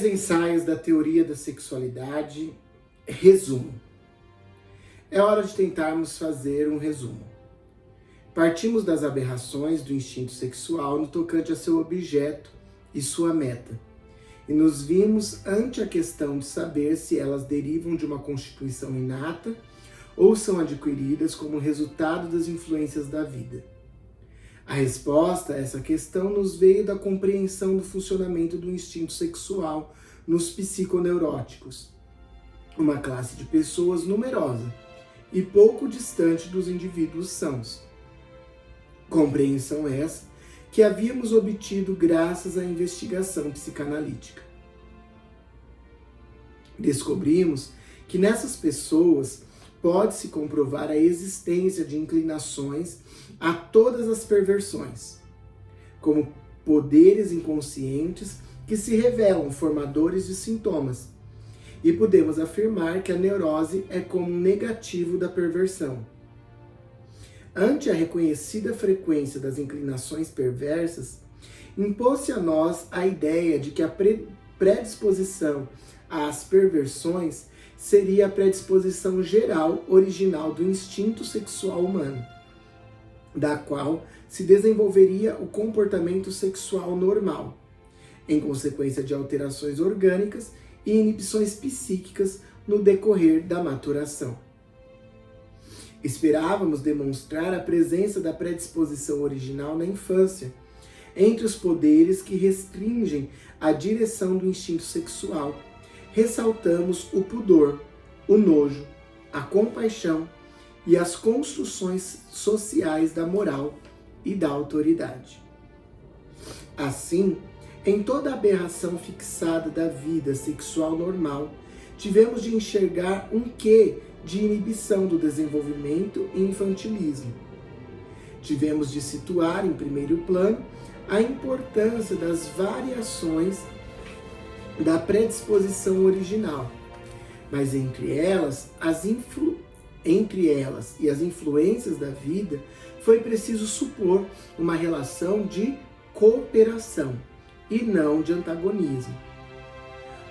Ensaios da teoria da sexualidade, resumo. É hora de tentarmos fazer um resumo. Partimos das aberrações do instinto sexual no tocante a seu objeto e sua meta, e nos vimos ante a questão de saber se elas derivam de uma constituição inata ou são adquiridas como resultado das influências da vida. A resposta a essa questão nos veio da compreensão do funcionamento do instinto sexual nos psiconeuróticos, uma classe de pessoas numerosa e pouco distante dos indivíduos sãos. Compreensão essa que havíamos obtido graças à investigação psicanalítica. Descobrimos que nessas pessoas pode-se comprovar a existência de inclinações a todas as perversões, como poderes inconscientes que se revelam formadores de sintomas, e podemos afirmar que a neurose é como um negativo da perversão. Ante a reconhecida frequência das inclinações perversas, impôs-se a nós a ideia de que a predisposição às perversões seria a predisposição geral original do instinto sexual humano, da qual se desenvolveria o comportamento sexual normal, em consequência de alterações orgânicas e inibições psíquicas no decorrer da maturação. Esperávamos demonstrar a presença da predisposição original na infância, entre os poderes que restringem a direção do instinto sexual. Ressaltamos o pudor, o nojo, a compaixão e as construções sociais da moral e da autoridade. Assim, em toda a aberração fixada da vida sexual normal, tivemos de enxergar um quê de inibição do desenvolvimento e infantilismo. Tivemos de situar em primeiro plano a importância das variações da predisposição original, mas entre elas e as influências da vida, foi preciso supor uma relação de cooperação e não de antagonismo.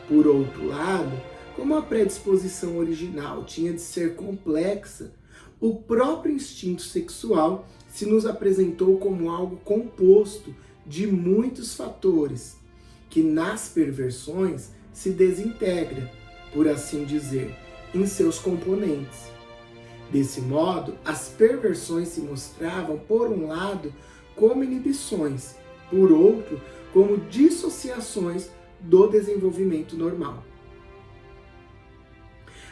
Por outro lado, como a predisposição original tinha de ser complexa, o próprio instinto sexual se nos apresentou como algo composto de muitos fatores, que nas perversões se desintegra, por assim dizer, em seus componentes. Desse modo, as perversões se mostravam, por um lado, como inibições, por outro, como dissociações do desenvolvimento normal.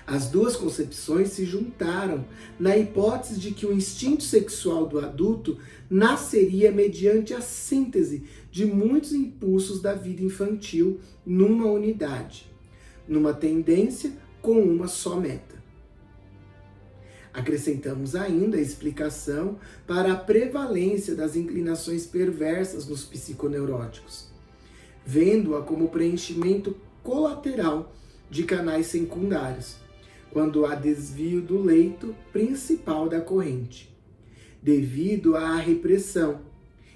As duas concepções se juntaram na hipótese de que o instinto sexual do adulto nasceria mediante a síntese de muitos impulsos da vida infantil numa unidade, numa tendência com uma só meta. Acrescentamos ainda a explicação para a prevalência das inclinações perversas nos psiconeuróticos, vendo-a como preenchimento colateral de canais secundários, quando há desvio do leito principal da corrente, devido à repressão,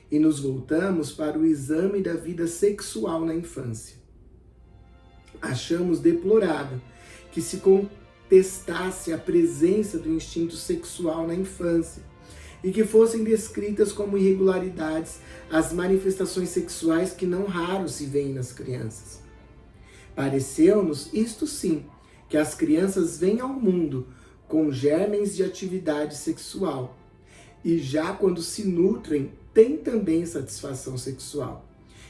e nos voltamos para o exame da vida sexual na infância. Achamos deplorável que se contestasse a presença do instinto sexual na infância e que fossem descritas como irregularidades as manifestações sexuais que não raro se veem nas crianças. Pareceu-nos, isto sim, que as crianças vêm ao mundo com germens de atividade sexual e já quando se nutrem, têm também satisfação sexual,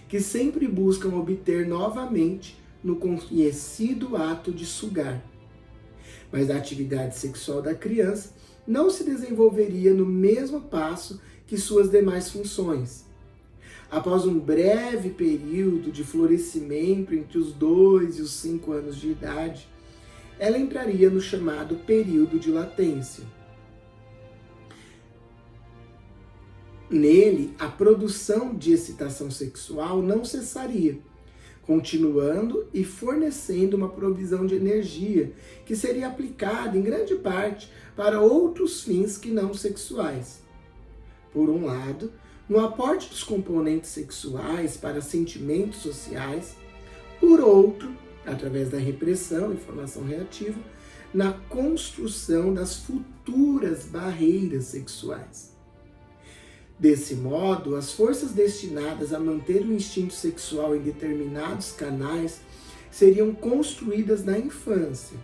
que sempre buscam obter novamente no conhecido ato de sugar. Mas a atividade sexual da criança não se desenvolveria no mesmo passo que suas demais funções. Após um breve período de florescimento entre os 2 e os 5 anos de idade, ela entraria no chamado período de latência. Nele, a produção de excitação sexual não cessaria, continuando e fornecendo uma provisão de energia que seria aplicada em grande parte para outros fins que não sexuais. Por um lado, no aporte dos componentes sexuais para sentimentos sociais, por outro, através da repressão e formação reativa, na construção das futuras barreiras sexuais. Desse modo, as forças destinadas a manter o instinto sexual em determinados canais seriam construídas na infância,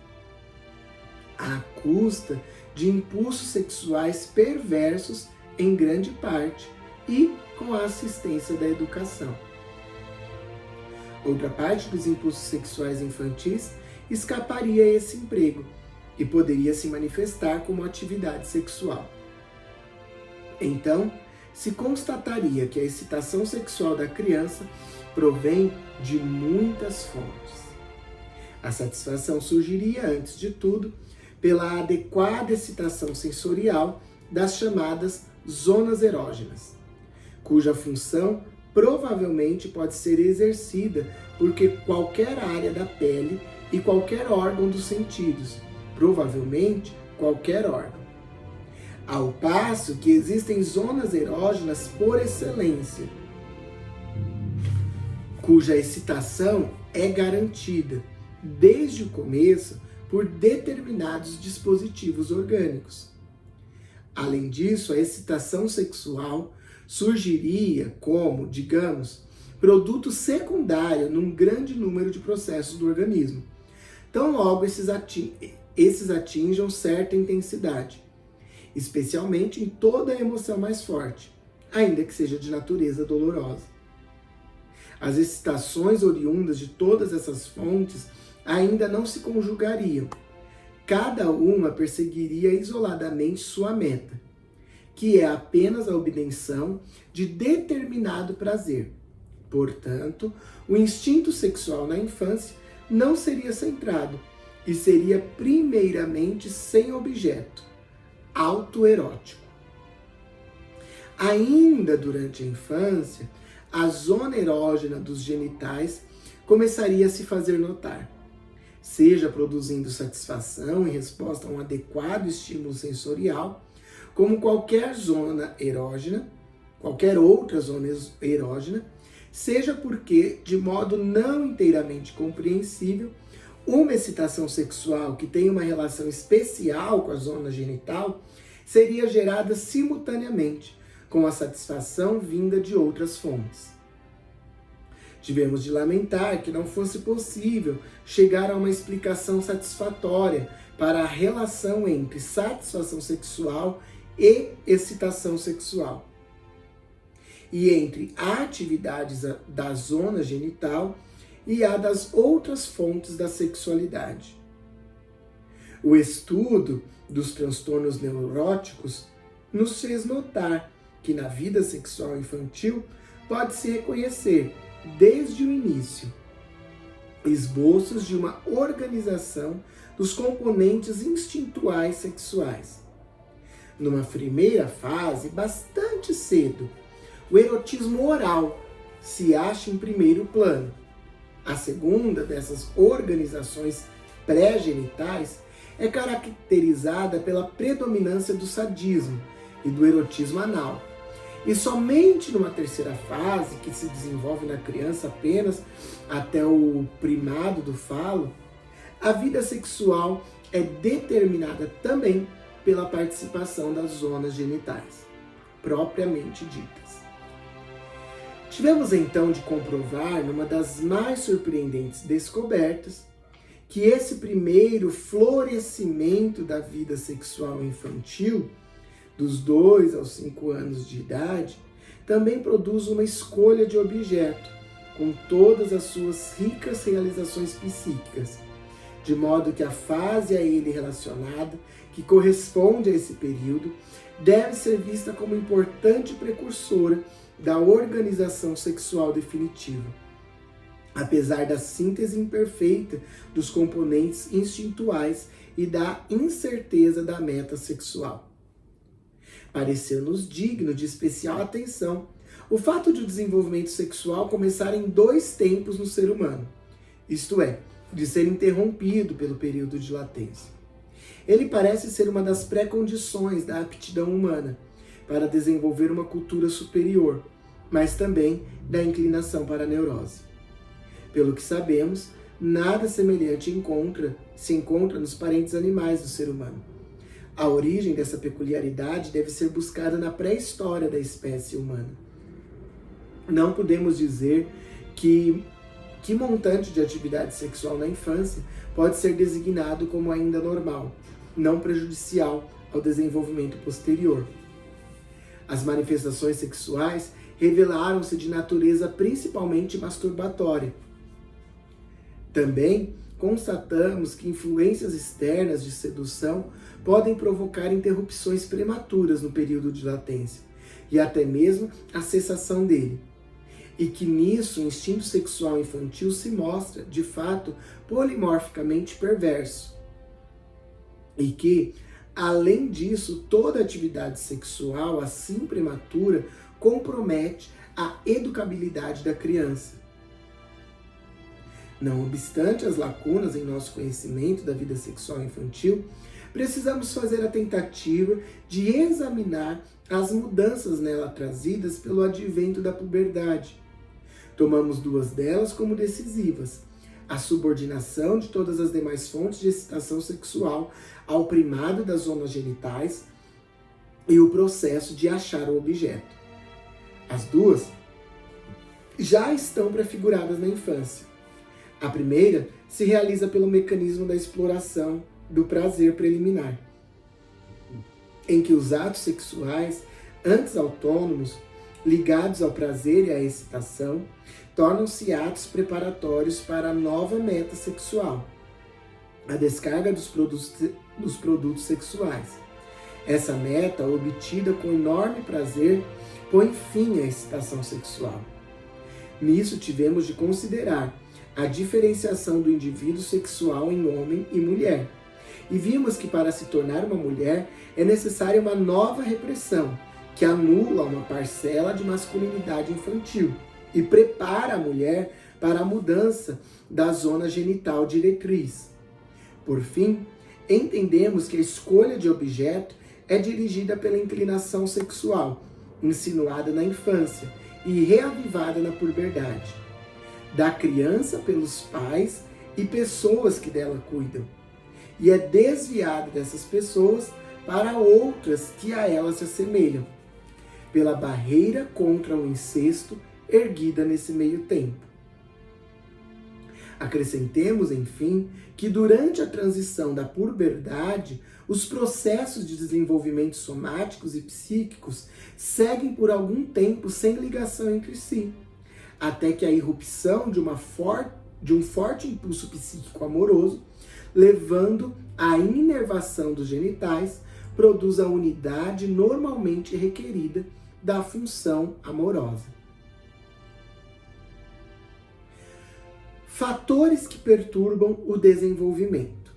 à custa de impulsos sexuais perversos em grande parte e com a assistência da educação. Outra parte dos impulsos sexuais infantis escaparia a esse emprego e poderia se manifestar como atividade sexual. Então, se constataria que a excitação sexual da criança provém de muitas fontes. A satisfação surgiria, antes de tudo, pela adequada excitação sensorial das chamadas zonas erógenas, cuja função provavelmente pode ser exercida por qualquer área da pele e qualquer órgão dos sentidos, provavelmente qualquer órgão. Ao passo que existem zonas erógenas por excelência, cuja excitação é garantida, desde o começo, por determinados dispositivos orgânicos. Além disso, a excitação sexual surgiria como, digamos, produto secundário num grande número de processos do organismo. Tão logo esses atinjam certa intensidade, especialmente em toda a emoção mais forte, ainda que seja de natureza dolorosa. As excitações oriundas de todas essas fontes ainda não se conjugariam. Cada uma perseguiria isoladamente sua meta, que é apenas a obtenção de determinado prazer. Portanto, o instinto sexual na infância não seria centrado e seria primeiramente sem objeto, autoerótico. Ainda durante a infância, a zona erógena dos genitais começaria a se fazer notar, seja produzindo satisfação em resposta a um adequado estímulo sensorial, como qualquer outra zona erógena, seja porque, de modo não inteiramente compreensível, uma excitação sexual que tem uma relação especial com a zona genital seria gerada simultaneamente com a satisfação vinda de outras fontes. Tivemos de lamentar que não fosse possível chegar a uma explicação satisfatória para a relação entre satisfação sexual e excitação sexual, e entre a atividade da zona genital e a das outras fontes da sexualidade. O estudo dos transtornos neuróticos nos fez notar que na vida sexual infantil pode-se reconhecer, desde o início, esboços de uma organização dos componentes instintuais sexuais. Numa primeira fase, bastante cedo, o erotismo oral se acha em primeiro plano. A segunda dessas organizações pré-genitais é caracterizada pela predominância do sadismo e do erotismo anal. E somente numa terceira fase, que se desenvolve na criança apenas até o primado do falo, a vida sexual é determinada também pela participação das zonas genitais, propriamente ditas. Tivemos então de comprovar, numa das mais surpreendentes descobertas, que esse primeiro florescimento da vida sexual infantil, dos 2 aos 5 anos de idade, também produz uma escolha de objeto, com todas as suas ricas realizações psíquicas, de modo que a fase a ele relacionada, que corresponde a esse período, deve ser vista como importante precursora da organização sexual definitiva, apesar da síntese imperfeita dos componentes instintuais e da incerteza da meta sexual. Pareceu-nos digno de especial atenção o fato de o desenvolvimento sexual começar em 2 tempos no ser humano, isto é, de ser interrompido pelo período de latência. Ele parece ser uma das pré-condições da aptidão humana para desenvolver uma cultura superior, mas também da inclinação para a neurose. Pelo que sabemos, nada semelhante se encontra nos parentes animais do ser humano. A origem dessa peculiaridade deve ser buscada na pré-história da espécie humana. Não podemos dizer que montante de atividade sexual na infância pode ser designado como ainda normal, não prejudicial ao desenvolvimento posterior. As manifestações sexuais revelaram-se de natureza principalmente masturbatória. Também constatamos que influências externas de sedução podem provocar interrupções prematuras no período de latência e até mesmo a cessação dele. E que nisso o instinto sexual infantil se mostra, de fato, polimorficamente perverso. E que, além disso, toda atividade sexual assim prematura compromete a educabilidade da criança. Não obstante as lacunas em nosso conhecimento da vida sexual infantil, precisamos fazer a tentativa de examinar as mudanças nela trazidas pelo advento da puberdade. Tomamos duas delas como decisivas: a subordinação de todas as demais fontes de excitação sexual ao primado das zonas genitais e o processo de achar o objeto. As duas já estão prefiguradas na infância. A primeira se realiza pelo mecanismo da exploração do prazer preliminar, em que os atos sexuais, antes autônomos, ligados ao prazer e à excitação, tornam-se atos preparatórios para a nova meta sexual, a descarga dos produtos sexuais. Essa meta, obtida com enorme prazer, põe fim à excitação sexual. Nisso tivemos de considerar a diferenciação do indivíduo sexual em homem e mulher. E vimos que para se tornar uma mulher é necessária uma nova repressão, que anula uma parcela de masculinidade infantil e prepara a mulher para a mudança da zona genital diretriz. Por fim, entendemos que a escolha de objeto é dirigida pela inclinação sexual, insinuada na infância e reavivada na puberdade, da criança pelos pais e pessoas que dela cuidam, e é desviada dessas pessoas para outras que a elas se assemelham, pela barreira contra o incesto erguida nesse meio tempo. Acrescentemos, enfim, que durante a transição da puberdade, os processos de desenvolvimento somáticos e psíquicos seguem por algum tempo sem ligação entre si, até que a irrupção de um forte impulso psíquico amoroso, levando à inervação dos genitais, produz a unidade normalmente requerida da função amorosa. Fatores que perturbam o desenvolvimento.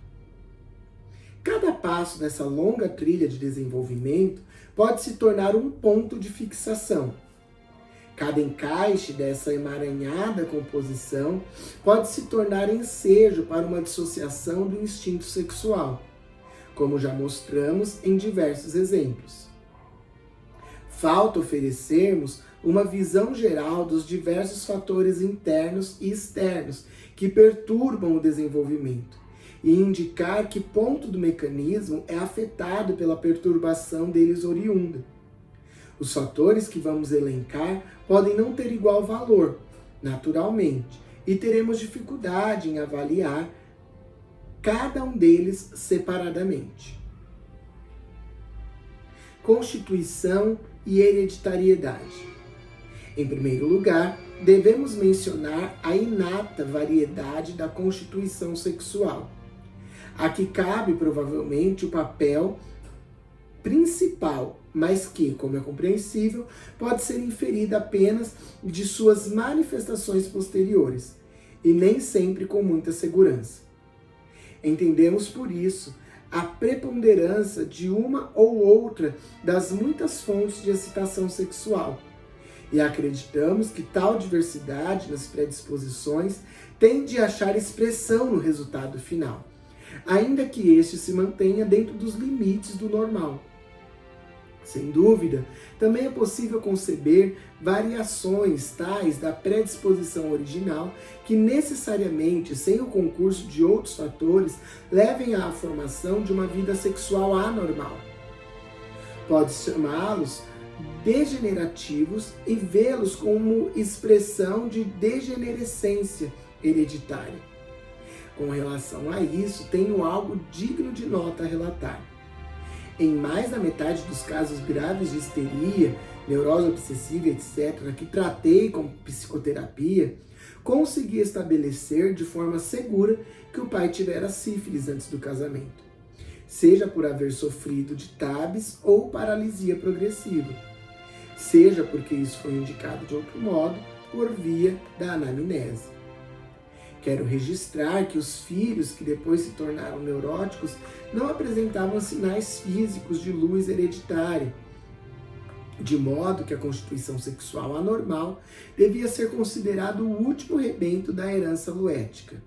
Cada passo nessa longa trilha de desenvolvimento pode se tornar um ponto de fixação. Cada encaixe dessa emaranhada composição pode se tornar ensejo para uma dissociação do instinto sexual, como já mostramos em diversos exemplos. Falta oferecermos uma visão geral dos diversos fatores internos e externos que perturbam o desenvolvimento e indicar que ponto do mecanismo é afetado pela perturbação deles oriunda. Os fatores que vamos elencar podem não ter igual valor, naturalmente, e teremos dificuldade em avaliar cada um deles separadamente. Constituição e hereditariedade. Em primeiro lugar, devemos mencionar a inata variedade da constituição sexual. Aqui cabe provavelmente o papel principal, mas que, como é compreensível, pode ser inferida apenas de suas manifestações posteriores, e nem sempre com muita segurança. Entendemos por isso a preponderância de uma ou outra das muitas fontes de excitação sexual, e acreditamos que tal diversidade nas predisposições tende a achar expressão no resultado final, ainda que este se mantenha dentro dos limites do normal. Sem dúvida, também é possível conceber variações tais da predisposição original que necessariamente, sem o concurso de outros fatores, levem à formação de uma vida sexual anormal. Pode chamá-los degenerativos e vê-los como expressão de degenerescência hereditária. Com relação a isso, tenho algo digno de nota a relatar. Em mais da metade dos casos graves de histeria, neurose obsessiva, etc., que tratei com psicoterapia, consegui estabelecer de forma segura que o pai tivera sífilis antes do casamento, seja por haver sofrido de TABs ou paralisia progressiva, seja porque isso foi indicado de outro modo, por via da anamnese. Quero registrar que os filhos que depois se tornaram neuróticos não apresentavam sinais físicos de luz hereditária, de modo que a constituição sexual anormal devia ser considerado o último rebento da herança luética.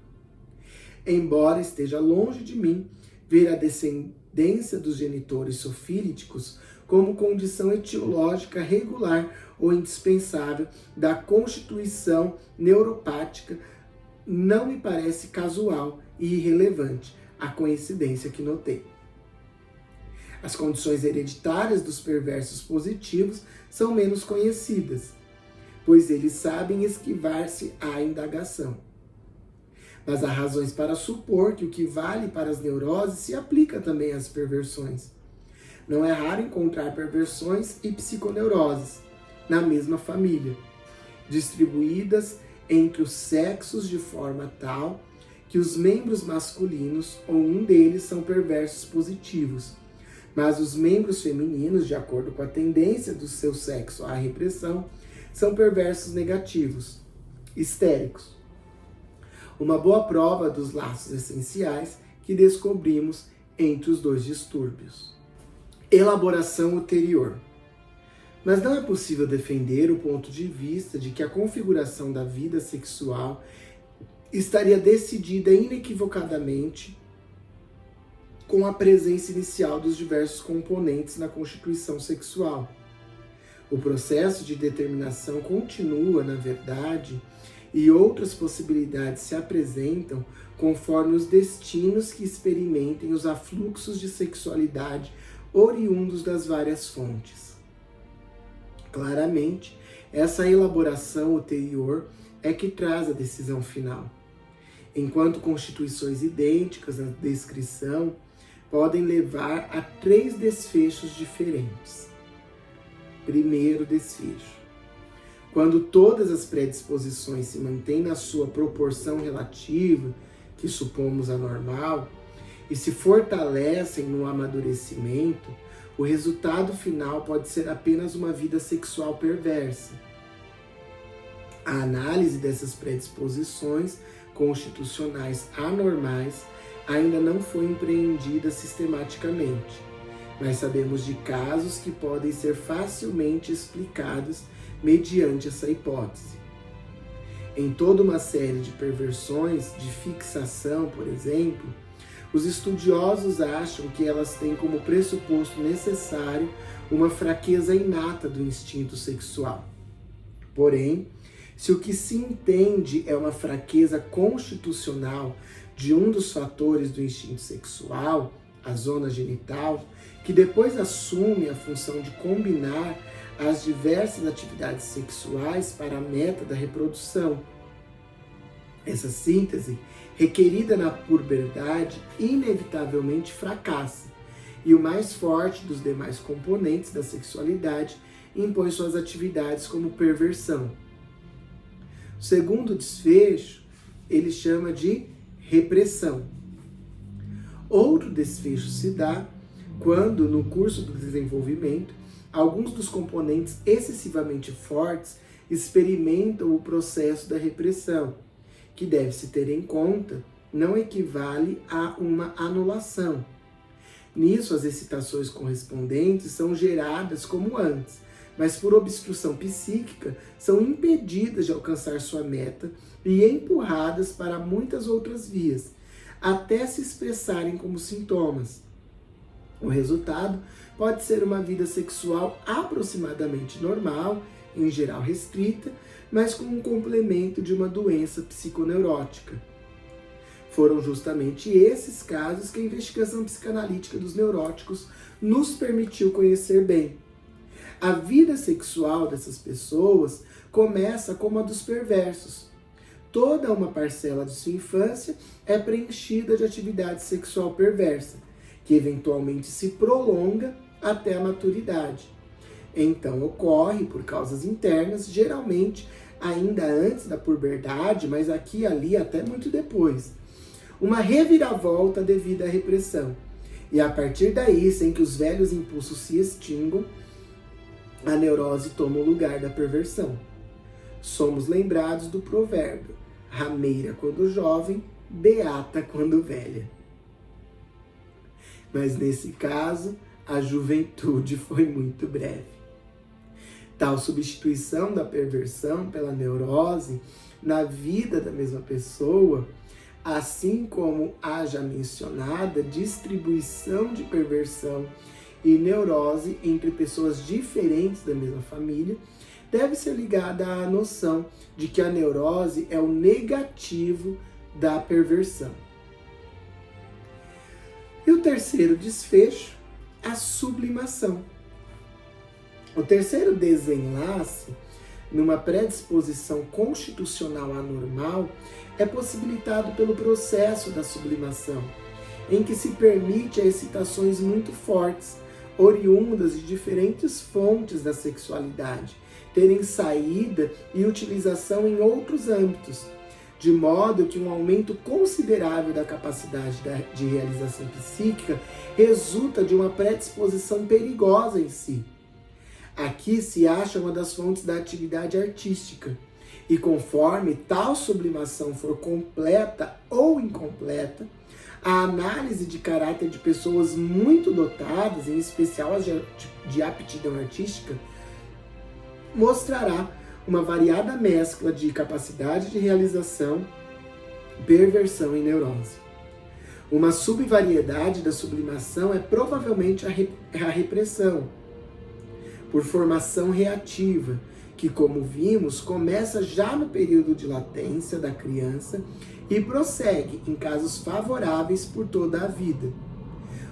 Embora esteja longe de mim ver a descendência dos genitores sofílicos como condição etiológica regular ou indispensável da constituição neuropática, não me parece casual e irrelevante a coincidência que notei. As condições hereditárias dos perversos positivos são menos conhecidas, pois eles sabem esquivar-se à indagação. Mas há razões para supor que o que vale para as neuroses se aplica também às perversões. Não é raro encontrar perversões e psiconeuroses na mesma família, distribuídas entre os sexos de forma tal que os membros masculinos ou um deles são perversos positivos, mas os membros femininos, de acordo com a tendência do seu sexo à repressão, são perversos negativos, histéricos. Uma boa prova dos laços essenciais que descobrimos entre os dois distúrbios. Elaboração ulterior. Mas não é possível defender o ponto de vista de que a configuração da vida sexual estaria decidida inequivocadamente com a presença inicial dos diversos componentes na constituição sexual. O processo de determinação continua, na verdade, e outras possibilidades se apresentam conforme os destinos que experimentem os afluxos de sexualidade oriundos das várias fontes. Claramente, essa elaboração ulterior é que traz a decisão final. Enquanto constituições idênticas na descrição podem levar a 3 desfechos diferentes. Primeiro desfecho. Quando todas as predisposições se mantêm na sua proporção relativa, que supomos anormal, e se fortalecem no amadurecimento, o resultado final pode ser apenas uma vida sexual perversa. A análise dessas predisposições constitucionais anormais ainda não foi empreendida sistematicamente, mas sabemos de casos que podem ser facilmente explicados mediante essa hipótese. Em toda uma série de perversões de fixação, por exemplo, os estudiosos acham que elas têm como pressuposto necessário uma fraqueza inata do instinto sexual. Porém, se o que se entende é uma fraqueza constitucional de um dos fatores do instinto sexual, a zona genital, que depois assume a função de combinar as diversas atividades sexuais para a meta da reprodução. Essa síntese, requerida na puberdade, inevitavelmente fracassa, e o mais forte dos demais componentes da sexualidade impõe suas atividades como perversão. O segundo desfecho, ele chama de repressão. Outro desfecho se dá quando, no curso do desenvolvimento, alguns dos componentes excessivamente fortes experimentam o processo da repressão, que deve-se ter em conta, não equivale a uma anulação. Nisso, as excitações correspondentes são geradas como antes, mas por obstrução psíquica são impedidas de alcançar sua meta e empurradas para muitas outras vias, até se expressarem como sintomas. O resultado pode ser uma vida sexual aproximadamente normal, em geral restrita, mas com um complemento de uma doença psiconeurótica. Foram justamente esses casos que a investigação psicanalítica dos neuróticos nos permitiu conhecer bem. A vida sexual dessas pessoas começa como a dos perversos. Toda uma parcela de sua infância é preenchida de atividade sexual perversa, que eventualmente se prolonga até a maturidade. Então ocorre por causas internas, geralmente ainda antes da puberdade, mas aqui e ali até muito depois. Uma reviravolta devido à repressão. E a partir daí, sem que os velhos impulsos se extingam, a neurose toma o lugar da perversão. Somos lembrados do provérbio: rameira quando jovem, beata quando velha. Mas nesse caso, a juventude foi muito breve. Tal substituição da perversão pela neurose na vida da mesma pessoa, assim como a já mencionada distribuição de perversão e neurose entre pessoas diferentes da mesma família, deve ser ligada à noção de que a neurose é o negativo da perversão. E o terceiro desfecho, a sublimação. O terceiro desenlace, numa predisposição constitucional anormal, é possibilitado pelo processo da sublimação, em que se permite a excitações muito fortes, oriundas de diferentes fontes da sexualidade, terem saída e utilização em outros âmbitos, de modo que um aumento considerável da capacidade de realização psíquica resulta de uma predisposição perigosa em si. Aqui se acha uma das fontes da atividade artística, e conforme tal sublimação for completa ou incompleta, a análise de caráter de pessoas muito dotadas, em especial as de aptidão artística, mostrará uma variada mescla de capacidade de realização, perversão e neurose. Uma subvariedade da sublimação é provavelmente a repressão, por formação reativa, que, como vimos, começa já no período de latência da criança e prossegue, em casos favoráveis, por toda a vida.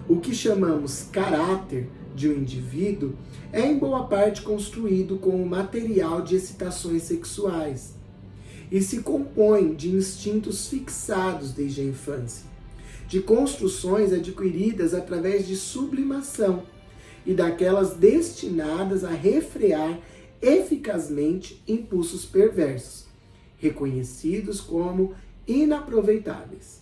O que chamamos caráter de um indivíduo é em boa parte construído com o material de excitações sexuais e se compõe de instintos fixados desde a infância, de construções adquiridas através de sublimação e daquelas destinadas a refrear eficazmente impulsos perversos, reconhecidos como inaproveitáveis.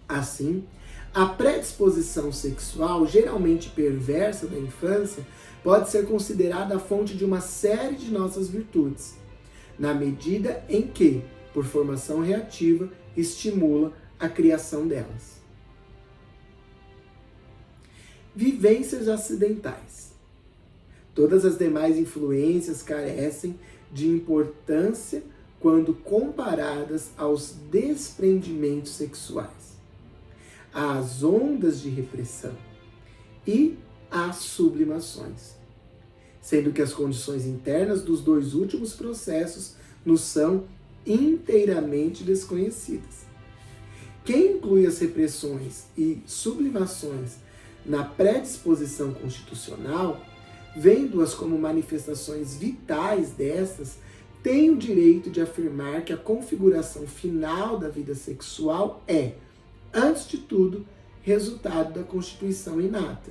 Assim, a predisposição sexual, geralmente perversa da infância, pode ser considerada a fonte de uma série de nossas virtudes, na medida em que, por formação reativa, estimula a criação delas. Vivências acidentais. Todas as demais influências carecem de importância quando comparadas aos desprendimentos sexuais, às ondas de repressão e às sublimações, sendo que as condições internas dos dois últimos processos nos são inteiramente desconhecidas. Quem inclui as repressões e sublimações na predisposição constitucional, vendo-as como manifestações vitais destas, tem o direito de afirmar que a configuração final da vida sexual é, antes de tudo, resultado da constituição inata.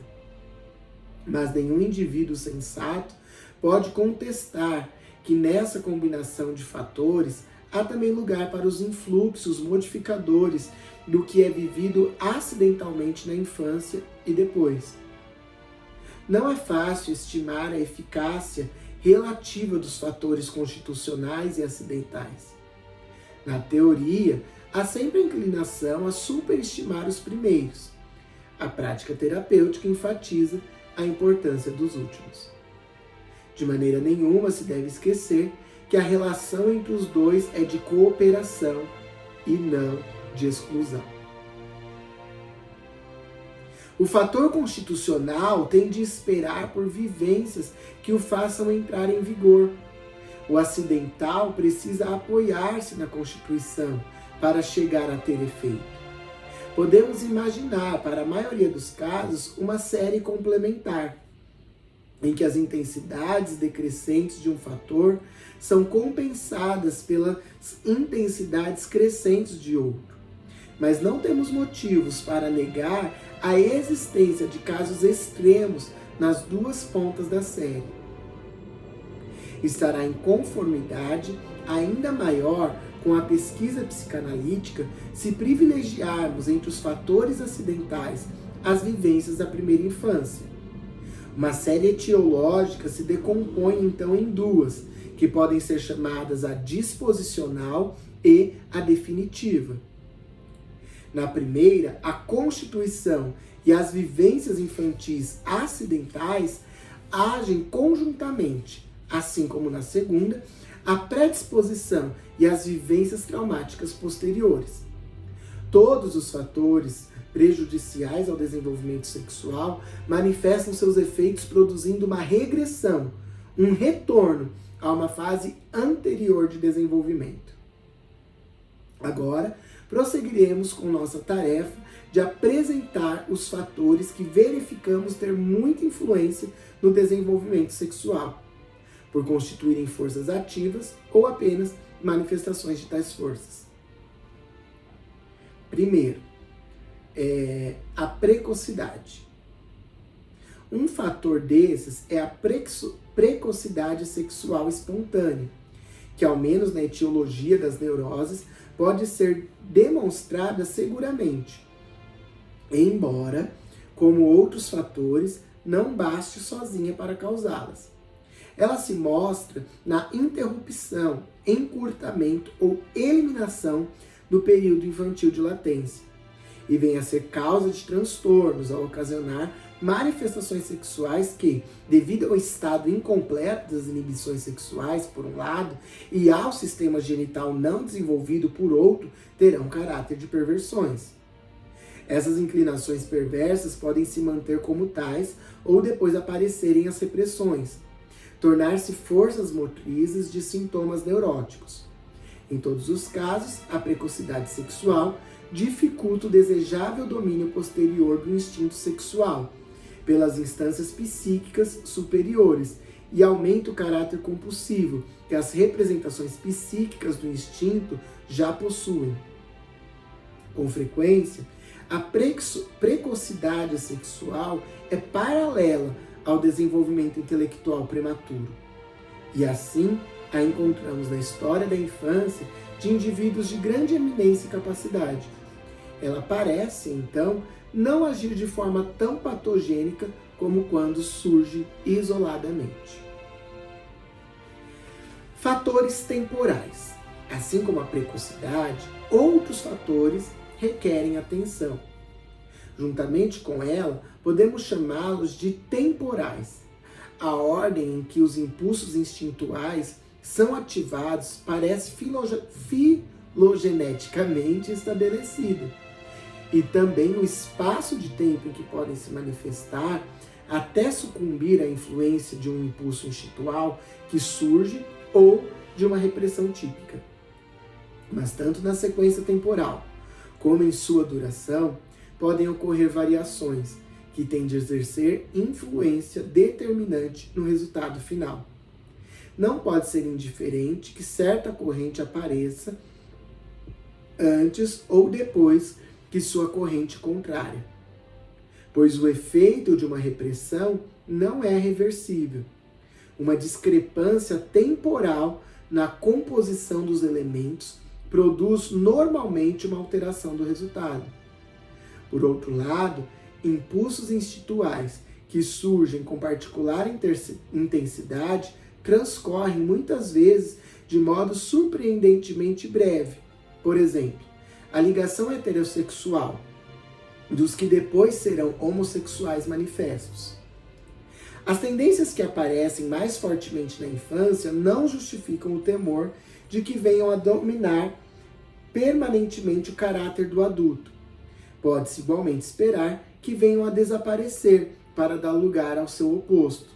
Mas nenhum indivíduo sensato pode contestar que nessa combinação de fatores há também lugar para os influxos modificadores do que é vivido acidentalmente na infância e depois. Não é fácil estimar a eficácia relativa dos fatores constitucionais e acidentais. Na teoria, há sempre a inclinação a superestimar os primeiros. A prática terapêutica enfatiza a importância dos últimos. De maneira nenhuma se deve esquecer que a relação entre os dois é de cooperação e não de exclusão. O fator constitucional tem de esperar por vivências que o façam entrar em vigor. O acidental precisa apoiar-se na Constituição para chegar a ter efeito. Podemos imaginar, para a maioria dos casos, uma série complementar, em que as intensidades decrescentes de um fator são compensadas pelas intensidades crescentes de outro. Mas não temos motivos para negar a existência de casos extremos nas duas pontas da série. Estará em conformidade ainda maior com a pesquisa psicanalítica se privilegiarmos entre os fatores acidentais as vivências da primeira infância. Uma série etiológica se decompõe então em duas, que podem ser chamadas a disposicional e a definitiva. Na primeira, a constituição e as vivências infantis acidentais agem conjuntamente, assim como na segunda, a predisposição e as vivências traumáticas posteriores. Todos os fatores prejudiciais ao desenvolvimento sexual manifestam seus efeitos produzindo uma regressão, um retorno a uma fase anterior de desenvolvimento. Agora, prosseguiremos com nossa tarefa de apresentar os fatores que verificamos ter muita influência no desenvolvimento sexual, por constituírem forças ativas ou apenas manifestações de tais forças. Primeiro, a precocidade. Um fator desses é a precocidade sexual espontânea, que, ao menos na etiologia das neuroses, pode ser demonstrada seguramente, embora, como outros fatores, não baste sozinha para causá-las. Ela se mostra na interrupção, encurtamento ou eliminação do período infantil de latência, e vem a ser causa de transtornos ao ocasionar manifestações sexuais que, devido ao estado incompleto das inibições sexuais, por um lado, e ao sistema genital não desenvolvido, por outro, terão caráter de perversões. Essas inclinações perversas podem se manter como tais ou depois aparecerem as repressões, tornar-se forças motrizes de sintomas neuróticos. Em todos os casos, a precocidade sexual dificulta o desejável domínio posterior do instinto sexual pelas instâncias psíquicas superiores e aumenta o caráter compulsivo que as representações psíquicas do instinto já possuem. Com frequência, a precocidade sexual é paralela ao desenvolvimento intelectual prematuro. E assim, a encontramos na história da infância de indivíduos de grande eminência e capacidade. Ela parece, então, não agir de forma tão patogênica como quando surge isoladamente. Fatores temporais. Assim como a precocidade, outros fatores requerem atenção. Juntamente com ela, podemos chamá-los de temporais. A ordem em que os impulsos instintuais são ativados parece filogeneticamente estabelecida. E também o espaço de tempo em que podem se manifestar até sucumbir à influência de um impulso instintual que surge ou de uma repressão típica. Mas tanto na sequência temporal como em sua duração, podem ocorrer variações que têm de exercer influência determinante no resultado final. Não pode ser indiferente que certa corrente apareça antes ou depois que sua corrente contrária, pois o efeito de uma repressão não é reversível. Uma discrepância temporal na composição dos elementos produz normalmente uma alteração do resultado. Por outro lado, impulsos instintuais que surgem com particular intensidade transcorrem muitas vezes de modo surpreendentemente breve. Por exemplo, a ligação heterossexual dos que depois serão homossexuais manifestos. As tendências que aparecem mais fortemente na infância não justificam o temor de que venham a dominar permanentemente o caráter do adulto, Pode-se igualmente esperar que venham a desaparecer para dar lugar ao seu oposto.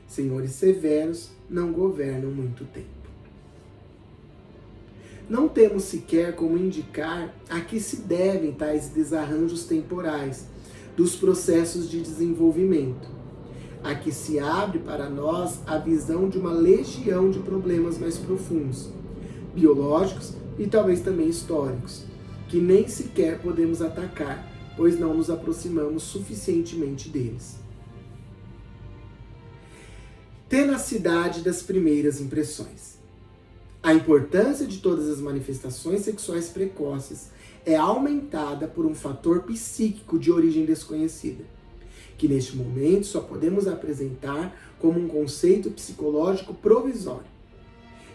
Senhores severos não governam muito tempo. Não temos sequer como indicar a que se devem tais desarranjos temporais dos processos de desenvolvimento. Aqui se abre para nós a visão de uma legião de problemas mais profundos, biológicos e talvez também históricos, que nem sequer podemos atacar, pois não nos aproximamos suficientemente deles. Tenacidade das primeiras impressões. A importância de todas as manifestações sexuais precoces é aumentada por um fator psíquico de origem desconhecida, que neste momento só podemos apresentar como um conceito psicológico provisório.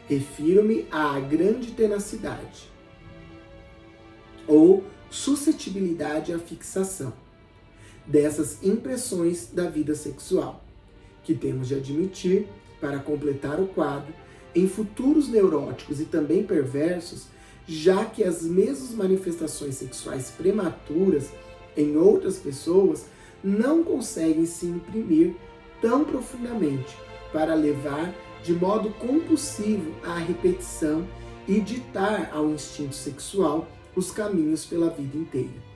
Refiro-me à grande tenacidade, ou suscetibilidade à fixação, dessas impressões da vida sexual, que temos de admitir, para completar o quadro, em futuros neuróticos e também perversos, já que as mesmas manifestações sexuais prematuras em outras pessoas não conseguem se imprimir tão profundamente para levar de modo compulsivo à repetição e ditar ao instinto sexual os caminhos pela vida inteira.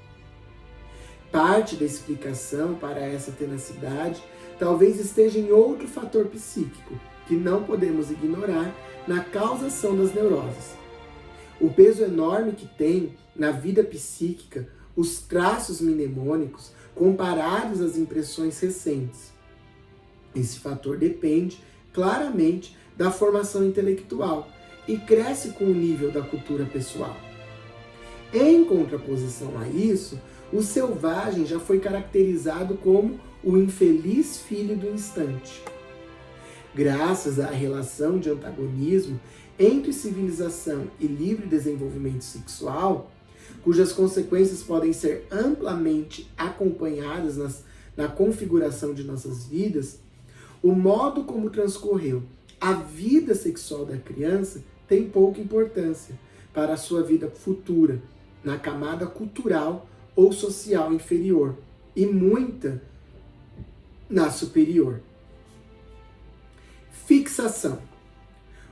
Parte da explicação para essa tenacidade talvez esteja em outro fator psíquico, que não podemos ignorar na causação das neuroses. O peso enorme que tem na vida psíquica os traços mnemônicos comparados às impressões recentes. Esse fator depende claramente da formação intelectual e cresce com o nível da cultura pessoal. Em contraposição a isso, o selvagem já foi caracterizado como o infeliz filho do instante. Graças à relação de antagonismo entre civilização e livre desenvolvimento sexual, cujas consequências podem ser amplamente acompanhadas na configuração de nossas vidas, o modo como transcorreu a vida sexual da criança tem pouca importância para a sua vida futura, na camada cultural ou social inferior, e muita na superior. Fixação.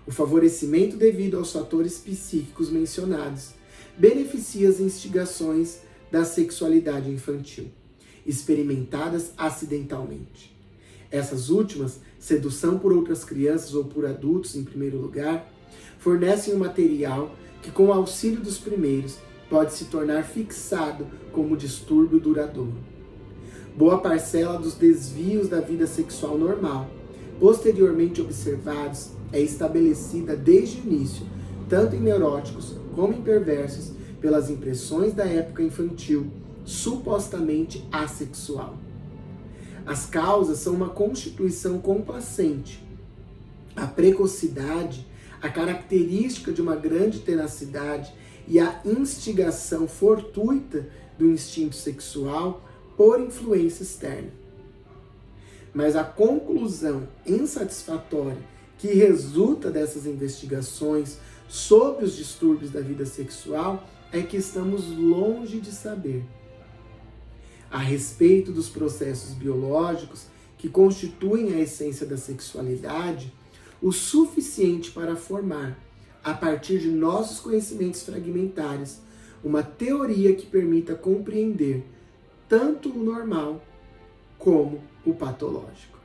O favorecimento devido aos fatores psíquicos mencionados beneficia as instigações da sexualidade infantil, experimentadas acidentalmente. Essas últimas, sedução por outras crianças ou por adultos em primeiro lugar, fornecem um material que, com o auxílio dos primeiros, pode se tornar fixado como distúrbio duradouro. Boa parcela dos desvios da vida sexual normal, posteriormente observados, é estabelecida desde o início, tanto em neuróticos como em perversos, pelas impressões da época infantil, supostamente assexual. As causas são uma constituição complacente. A precocidade, a característica de uma grande tenacidade e a instigação fortuita do instinto sexual por influência externa. Mas a conclusão insatisfatória que resulta dessas investigações sobre os distúrbios da vida sexual é que estamos longe de saber a respeito dos processos biológicos que constituem a essência da sexualidade o suficiente para formar, a partir de nossos conhecimentos fragmentários, uma teoria que permita compreender tanto o normal como o patológico.